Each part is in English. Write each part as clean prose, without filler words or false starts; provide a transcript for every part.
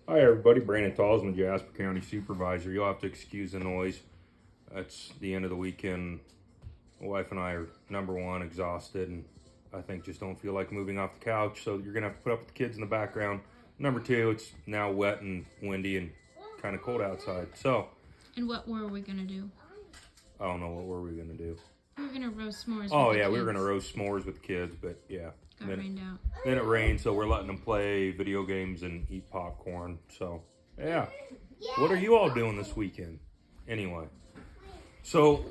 Hi everybody, Brandon Tallsman, Jasper County Supervisor. You'll have to excuse the noise. It's the end of the weekend. My wife and I are number one, exhausted, and I think just don't feel like moving off the couch, so you're gonna have to put up with the kids in the background. Number two, it's now wet and windy and kind of cold outside. So, And what were we gonna do? I don't know what were we gonna do. We were gonna roast s'mores. Oh with the yeah, we were kids. gonna roast s'mores with the kids, but yeah. Got rained out. Then it rained, so we're letting them play video games and eat popcorn. So, yeah. What are you all doing this weekend? Anyway. So,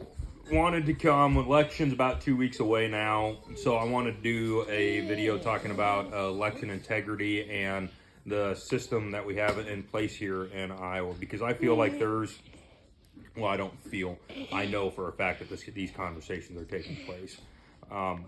wanted to come. Election's about 2 weeks away now. So, I want to do a video talking about election integrity and the system that we have in place here in Iowa. Because I feel like I don't feel, I know for a fact that these conversations are taking place.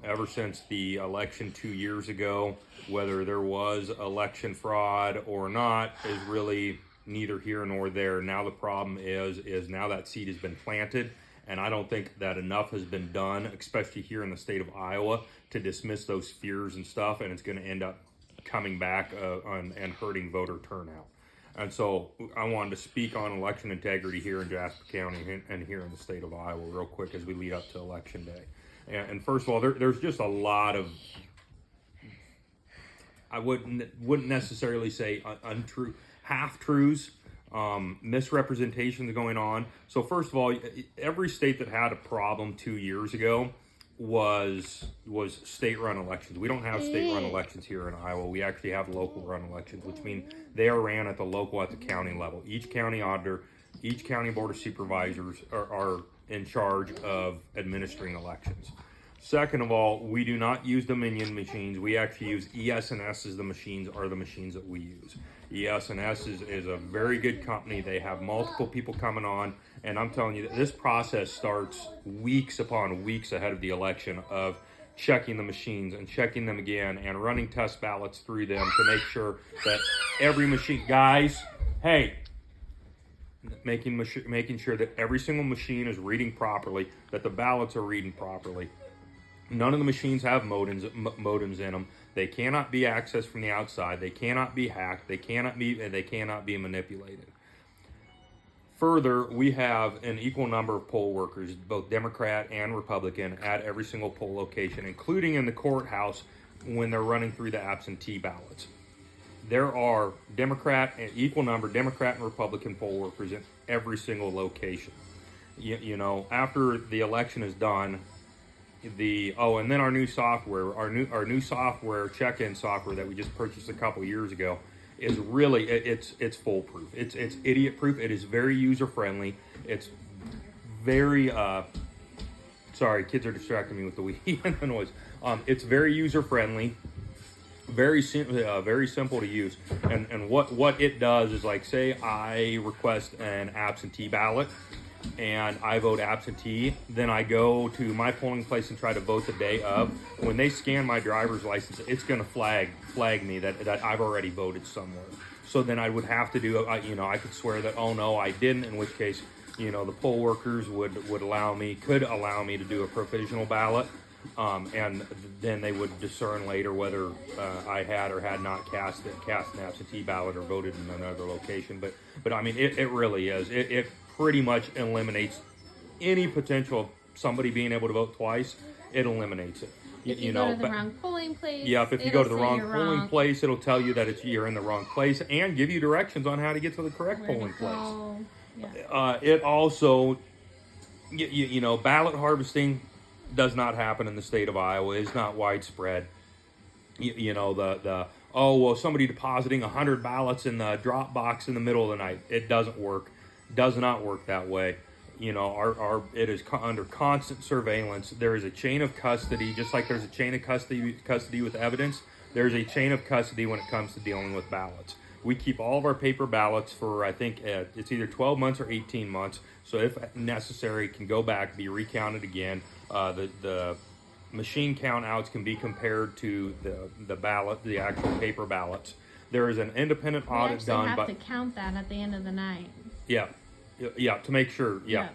Ever since the election 2 years ago, whether there was election fraud or not is really neither here nor there. Now the problem is now that seed has been planted, and I don't think that enough has been done, especially here in the state of Iowa, to dismiss those fears and stuff, and it's going to end up coming back and hurting voter turnout. And so I wanted to speak on election integrity here in Jasper County and here in the state of Iowa real quick as we lead up to Election Day. And first of all, there's just a lot of, I wouldn't necessarily say untrue, half-truths, misrepresentations going on. So first of all, every state that had a problem 2 years ago was state-run elections. We don't have state-run elections here in Iowa. We actually have local-run elections, which mean they are ran at the county level. Each county auditor, each county board of supervisors are in charge of administering elections. Second of all, we do not use Dominion machines. We actually use ES&S as the machines that we use. ES&S is a very good company. They have multiple people coming on, and I'm telling you that this process starts weeks upon weeks ahead of the election of checking the machines and checking them again and running test ballots through them to make sure that every machine, guys, hey, making sure that every single machine is reading properly, that the ballots are reading properly. None of the machines have modems in them. They cannot be accessed from the outside. They cannot be hacked. They cannot be manipulated. Further, we have an equal number of poll workers, both Democrat and Republican, at every single poll location, including in the courthouse when they're running through the absentee ballots. There are equal number Democrat and Republican poll workers in every single location. After the election is done, and then our new software, our new software, check-in software that we just purchased a couple years ago, is really it's foolproof. It's idiot proof. It is very user friendly. It's very sorry, kids are distracting me with the Wii and the noise. It's very user friendly. Very simple to use, and what it does is, like, say I request an absentee ballot and I vote absentee, then I go to my polling place and try to vote the day of. When they scan my driver's license, it's going to flag me that I've already voted somewhere. So then I would have to do, I could swear that, oh no, I didn't, in which case, the poll workers could allow me to do a provisional ballot. And then they would discern later whether I had or had not cast an absentee ballot or voted in another location. But I mean, it really is. It pretty much eliminates any potential of somebody being able to vote twice. It eliminates it. If you go to the wrong polling place. Yeah, if you go to the wrong polling place, it'll tell you that you're in the wrong place and give you directions on how to get to the correct polling place. Yeah. It also, ballot harvesting does not happen in the state of Iowa. It's not widespread. Somebody depositing 100 ballots in the drop box in the middle of the night. It doesn't work. Does not work that way. It is under constant surveillance. There is a chain of custody, just like there's a chain of custody with evidence. There's a chain of custody when it comes to dealing with ballots. We keep all of our paper ballots for, I think, it's either 12 months or 18 months. So if necessary, can go back, be recounted again. The machine count outs can be compared to the actual paper ballots. There is an independent audit done. We actually have to count that at the end of the night. Yeah, to make sure. Yeah.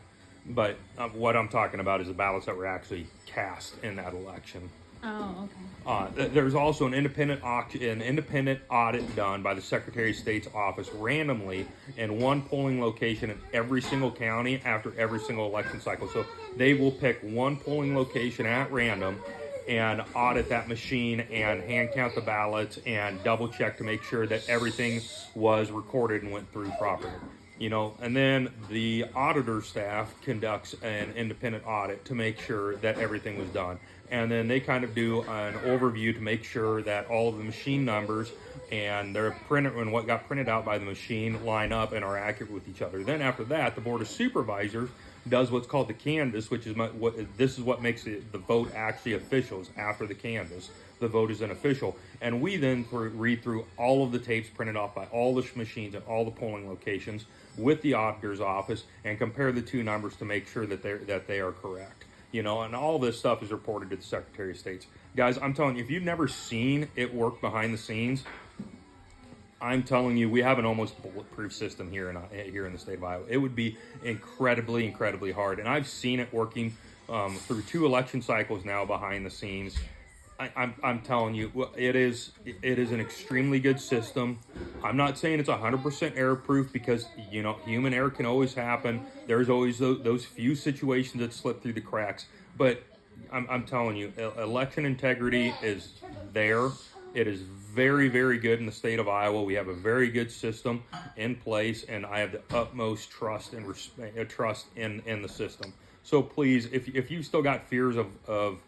But what I'm talking about is the ballots that were actually cast in that election. Oh, okay. There's also an independent audit done by the Secretary of State's office randomly in one polling location in every single county after every single election cycle. So they will pick one polling location at random and audit that machine and hand count the ballots and double check to make sure that everything was recorded and went through properly. And then the auditor staff conducts an independent audit to make sure that everything was done. And then they kind of do an overview to make sure that all of the machine numbers and their printer and what got printed out by the machine line up and are accurate with each other. Then after that, the Board of Supervisors does what's called the canvass, which is what makes the vote actually official. Is after the canvass, the vote is unofficial, and we then read through all of the tapes printed off by all the machines at all the polling locations with the auditor's office and compare the two numbers to make sure that they are correct. And all this stuff is reported to the Secretary of State. Guys, I'm telling you, if you've never seen it work behind the scenes, I'm telling you, we have an almost bulletproof system here in the state of Iowa. It would be incredibly, incredibly hard. And I've seen it working through 2 election cycles now behind the scenes. I'm telling you, it is an extremely good system. I'm not saying it's 100% error proof because, human error can always happen. There's always those few situations that slip through the cracks. But I'm telling you, election integrity is there. It is very, very good in the state of Iowa. We have a very good system in place, and I have the utmost trust and trust in the system. So please, if you've still got fears of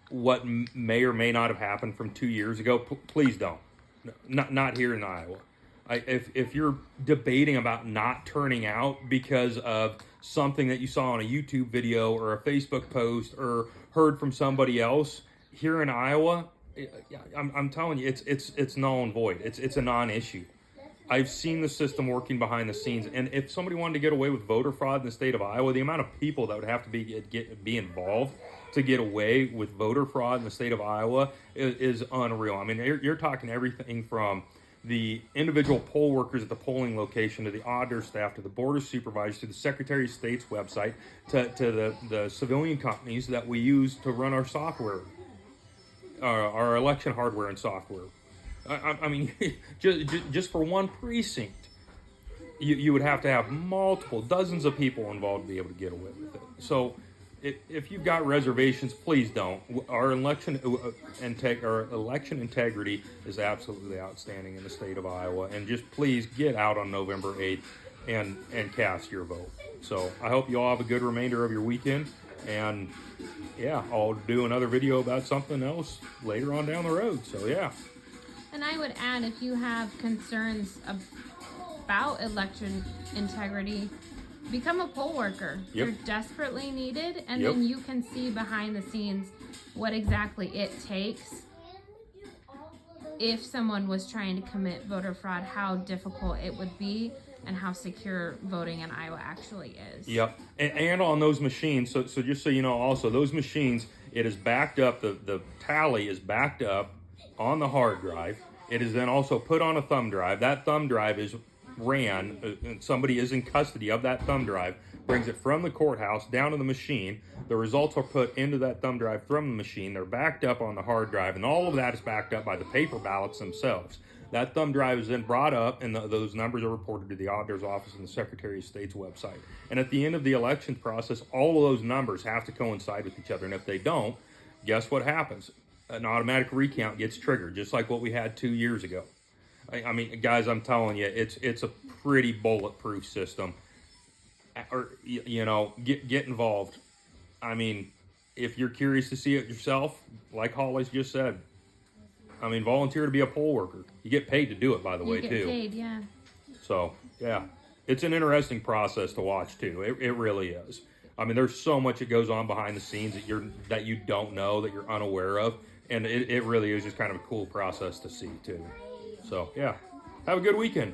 what may or may not have happened from 2 years ago, please don't. Not here in Iowa. If you're debating about not turning out because of something that you saw on a YouTube video or a Facebook post or heard from somebody else, here in Iowa, I'm telling you, it's null and void. It's a non-issue. I've seen the system working behind the scenes, and if somebody wanted to get away with voter fraud in the state of Iowa, the amount of people that would have to be involved to get away with voter fraud in the state of Iowa is unreal. I mean, you're talking everything from the individual poll workers at the polling location to the auditor staff to the Board of Supervisors to the Secretary of State's website to the civilian companies that we use to run our software, our election hardware and software. I mean, just for one precinct, you would have to have dozens of people involved to be able to get away with it. So if you've got reservations, please don't. Our election integrity is absolutely outstanding in the state of Iowa. And just please get out on November 8th and cast your vote. So I hope you all have a good remainder of your weekend. And yeah, I'll do another video about something else later on down the road. So yeah. And I would add, if you have concerns about election integrity, become a poll worker. Yep. You're desperately needed, and Yep. then you can see behind the scenes what exactly it takes. If someone was trying to commit voter fraud, how difficult it would be and how secure voting in Iowa actually is. Yep. And on those machines, so just so you know also, those machines, it is backed up, the tally is backed up on the hard drive. It is then also put on a thumb drive. That thumb drive is and somebody is in custody of that thumb drive, brings it from the courthouse down to the machine. The results are put into that thumb drive from the machine. They're backed up on the hard drive, and all of that is backed up by the paper ballots themselves. That thumb drive is then brought up, and those numbers are reported to the auditor's office and the Secretary of State's website. And at the end of the election process, all of those numbers have to coincide with each other. And if they don't, guess what happens? An automatic recount gets triggered, just like what we had 2 years ago. I mean, guys, I'm telling you, it's a pretty bulletproof system. Or get involved. I mean, if you're curious to see it yourself, like Holly's just said, I mean, volunteer to be a poll worker. You get paid to do it, by the way, too. You get paid, yeah. So, yeah, it's an interesting process to watch, too. It really is. I mean, there's so much that goes on behind the scenes that you don't know, that you're unaware of, and it really is just kind of a cool process to see, too. So, yeah, have a good weekend.